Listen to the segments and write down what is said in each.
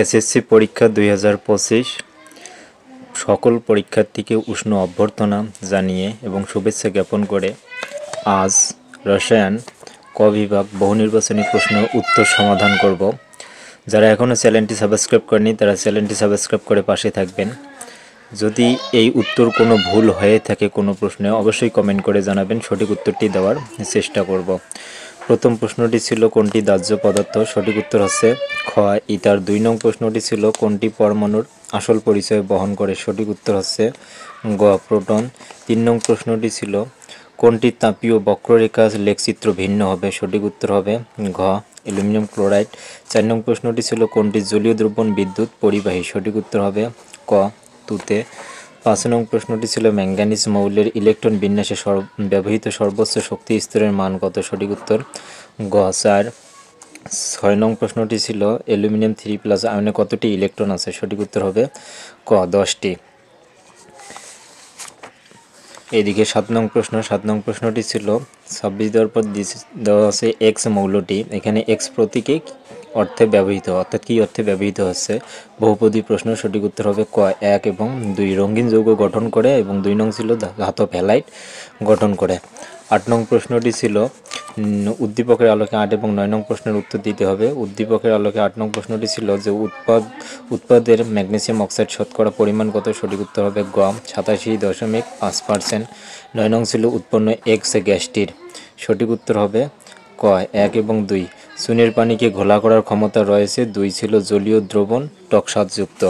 SSC পরীক্ষা 2025 সকল পরীক্ষার্থীকে উষ্ণ অভ্যর্থনা জানিয়ে এবং শুভেচ্ছা জ্ঞাপন করে আজ রসায়ন ক বিভাগ বহুনির্বাচনী প্রশ্ন উত্তর সমাধান করব। যারা এখনও চ্যানেলটি সাবস্ক্রাইব করেনি তারা চ্যানেলটি সাবস্ক্রাইব করে পাশে থাকবেন। যদি এই উত্তর কোনো ভুল হয়ে থাকে কোনো প্রশ্নে অবশ্যই কমেন্ট করে জানাবেন, সঠিক উত্তরটি দেওয়ার চেষ্টা করব। প্রথম প্রশ্নটি ছিল কোনটি দাহ্য পদার্থ, সঠিক উত্তর হচ্ছে খ ইথার। 2 নং প্রশ্নটি ছিল কোনটি পরমাণুর আসল পরিচয় বহন করে, সঠিক উত্তর হচ্ছে গ প্রোটন। 3 নং প্রশ্নটি ছিল কোনটি তাপীয় বক্ররেখা লেখচিত্র ভিন্ন হবে, সঠিক উত্তর হবে ঘ অ্যালুমিনিয়াম ক্লোরাইড। 4 নং প্রশ্নটি ছিল কোনটি জলীয় দ্রবণ বিদ্যুৎ পরিবাহী, সঠিক উত্তর হবে ক তুতে। 5 নং প্রশ্নটি ছিল ম্যাঙ্গানিজ মৌলের ইলেকট্রন বিন্যাসে ব্যবহৃত সর্বোচ্চ শক্তি স্তরের মান কত, সঠিক উত্তর গ 4। 6 নং প্রশ্নটি ছিল অ্যালুমিনিয়াম 3+ আয়নে কতটি ইলেকট্রন আছে, সঠিক উত্তর হবে ক 10টি। এদিকে 7 নং প্রশ্ন। 7 নং প্রশ্নটি ছিল 26 দেওয়ার পর দেওয়া আছে এক্স মৌলটি, এখানে এক্স প্রতীকে অর্থে ব্যবহৃত, অর্থাৎ কী অর্থে ব্যবহৃত হচ্ছে, বহুপদী প্রশ্ন, সঠিক উত্তর হবে ক 1 এবং 2 রঙিন যৌগ গঠন করে এবং 2 নং ছিল ধাতব হ্যালাইড গঠন করে। 8 নং প্রশ্নটি ছিল উদ্দীপকের আলোকে 8 এবং 9 নং প্রশ্নের উত্তর দিতে হবে। উদ্দীপকের আলোকে 8 নং প্রশ্নটি ছিল যে উৎপাদের ম্যাগনেসিয়াম অক্সাইড শতকরা পরিমাণ কত, সঠিক উত্তর হবে গ 87.5%। 9 নং ছিল উৎপন্ন এক্স গ্যাসটির, সঠিক উত্তর হবে ক 1 এবং 2। চুনের পানিকে ঘোলা করার ক্ষমতা রয়েছে 2 ছিল জলীয় দ্রবণ টকস্বাদযুক্ত।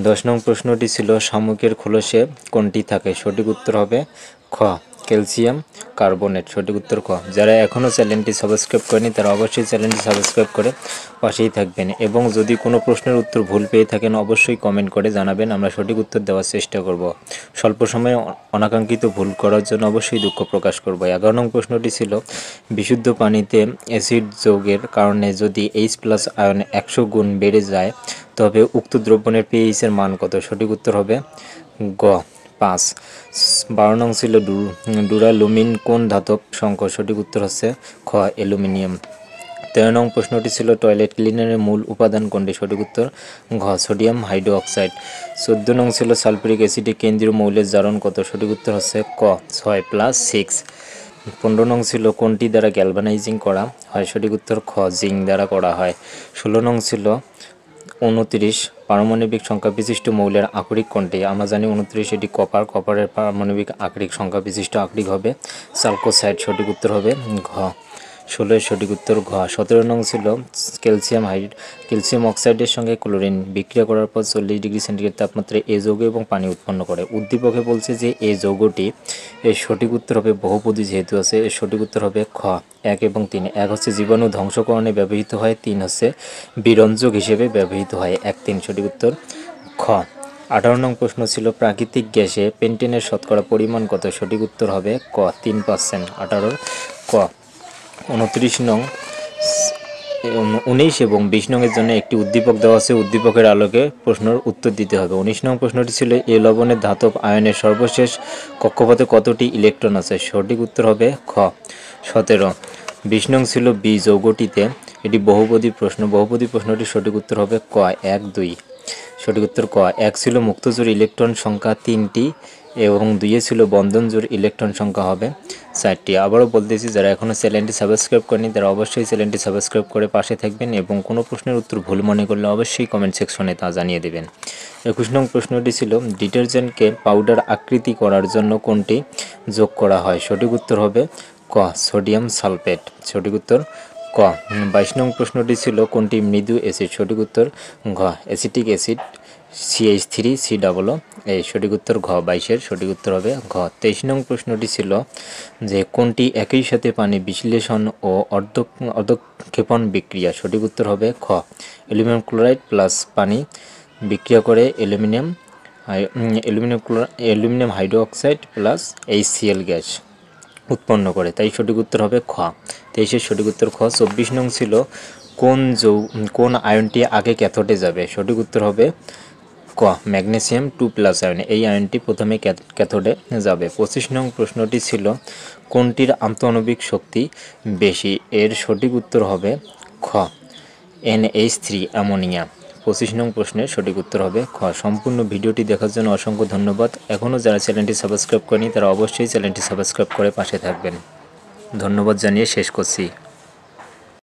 10 নং প্রশ্নটি ছিল শামুকের খোলসে কোনটি থাকে, সঠিক উত্তর হবে খ ক্যালসিয়াম কার্বনেট, সঠিক উত্তর খ। যারা এখনও চ্যানেলটি সাবস্ক্রাইব করেনি তারা অবশ্যই চ্যানেলটি সাবস্ক্রাইব করে পাশেই থাকবেন এবং যদি কোনো প্রশ্নের উত্তর ভুল পেয়ে থাকেন অবশ্যই কমেন্ট করে জানাবেন, আমরা সঠিক উত্তর দেওয়ার চেষ্টা করব। স্বল্প সময়ে অনাকাঙ্ক্ষিত ভুল করার জন্য অবশ্যই দুঃখ প্রকাশ করব। 11 নং প্রশ্নটি ছিল বিশুদ্ধ পানিতে অ্যাসিড যৌগের কারণে যদি H+ আয়ন 100 গুণ বেড়ে যায় তবে উক্ত দ্রবণের pH এর মান কত, সঠিক উত্তর হবে গ 5। 12 নং ছিল ডুরালুমিন কোন ধাতব সংকর, সঠিক উত্তর হচ্ছে খ অ্যালুমিনিয়াম। 13 নং প্রশ্নটি ছিল টয়লেট ক্লিনারের মূল উপাদান কোনটি, সঠিক উত্তর ঘ সোডিয়াম হাইড্রোক্সাইড। 14 নং ছিল সালফিউরিক অ্যাসিডে কেন্দ্রীয় মৌলের জারণ কত, সঠিক উত্তর হচ্ছে ক 6+6। 15 নং ছিল কোনটি দ্বারা গ্যালভানাইজিং করা হয়, সঠিক উত্তর খ জিঙ্ক দ্বারা করা হয়। 16 নং ছিল 29 পারমাণবিক সংখ্যা বিশিষ্ট মৌলের আকরিক কোনটি, আমরা জানি 29 এটি কপার, কপারের পারমাণবিক আকরিক সংখ্যা বিশিষ্ট আকরিক হবে সালকোসাইড, সঠিক উত্তর হবে ঘ 16 সঠিক উত্তর ঘ। 17 নং ছিল ক্যালসিয়াম অক্সাইডের সঙ্গে ক্লোরিন বিক্রিয়া করার পর 40 ডিগ্রি সেন্টিগ্রেড তাপমাত্রায় এ যৌগ এবং পানি উৎপন্ন করে। উদ্দীপকে বলছে যে এই যৌগটি, এর সঠিক উত্তর হবে বহুপদী যেহেতু আছে, এর সঠিক উত্তর হবে খ 1 এবং 3। 1 হচ্ছে জীবাণু ধ্বংসকরণে ব্যবহৃত হয়, 3 হচ্ছে বিরঞ্জক হিসেবে ব্যবহৃত হয়, 1 3 সঠিক উত্তর খ। 18 নং প্রশ্ন ছিল প্রাকৃতিক গ্যাসে পেন্টেনের শতকরা পরিমাণ কত, সঠিক উত্তর হবে ক 3%। 18 ক। 29 নং 19 এবং 20 নং এর জন্য একটি উদ্দীপক দেওয়া আছে, উদ্দীপকের আলোকে প্রশ্নের উত্তর দিতে হবে। 19 নং প্রশ্নটি ছিল এ লবণের ধাতব আয়নের সর্বশেষ কক্ষপথে কতটি ইলেকট্রন আছে, সঠিক উত্তর হবে খ 17। 20 নং ছিল বি যৌগটিতে, এটি বহুপদী প্রশ্ন, বহুপদী প্রশ্নটির সঠিক উত্তর হবে ক 1 2, সঠিক উত্তর ক। 1 ছিল মুক্তজোড় ইলেকট্রন সংখ্যা 3টি এবং 2 ছিল বন্ধনজোড় ইলেকট্রন সংখ্যা হবে 4টি। আবারও বলতেছি যারা এখনও চ্যানেলটি সাবস্ক্রাইব করেনি তারা অবশ্যই চ্যানেলটি সাবস্ক্রাইব করে পাশে থাকবেন এবং কোনো প্রশ্নের উত্তর ভুল মনে করলে অবশ্যই কমেন্ট সেকশনে তা জানিয়ে দেবেন। 21 নং প্রশ্নটি ছিল ডিটারজেন্টকে পাউডার আকৃতি করার জন্য কোনটি যোগ করা হয়, সঠিক উত্তর হবে ক সোডিয়াম সালফেট, সঠিক উত্তর ক। 22 নং প্রশ্নটি ছিল কোনটি মৃদু অ্যাসিড, সঠিক উত্তর ঘ অ্যাসিটিক অ্যাসিড CH3COO, এই সঠিক উত্তর ঘ 22 সঠিক উত্তর হবে ঘ। 23 নং প্রশ্নটি ছিল যে কোনটি একই সাথে পানি বিশ্লেষণ ও অর্ধক্ষেপণ বিক্রিয়া, সঠিক উত্তর হবে খ অ্যালুমিনিয়াম ক্লোরাইড প্লাস পানি বিক্রিয়া করে aluminium hydroxide plus HCl gas উৎপন্ন করে, তাই সঠিক উত্তর হবে খ 23 সঠিক উত্তর খ। 24 নং ছিল কোন আয়নটি আগে ক্যাথোডে যাবে, সঠিক উত্তর হবে ক ম্যাগনেসিয়াম 2+ আয়ন, এই আয়নটি প্রথমে ক্যাথোডে যাবে। 25 নং প্রশ্নটি ছিল কোনটির আন্তঃআণবিক শক্তি বেশি, এর সঠিক উত্তর হবে খ NH3 অ্যামোনিয়া। 25 নং প্রশ্নের সঠিক উত্তর হবে খ। সম্পূর্ণ ভিডিওটি দেখার জন্য অসংখ্য ধন্যবাদ। এখনও যারা চ্যানেলটি সাবস্ক্রাইব করেনি তারা অবশ্যই চ্যানেলটি সাবস্ক্রাইব করে পাশে থাকবেন। ধন্যবাদ জানিয়ে শেষ করছি।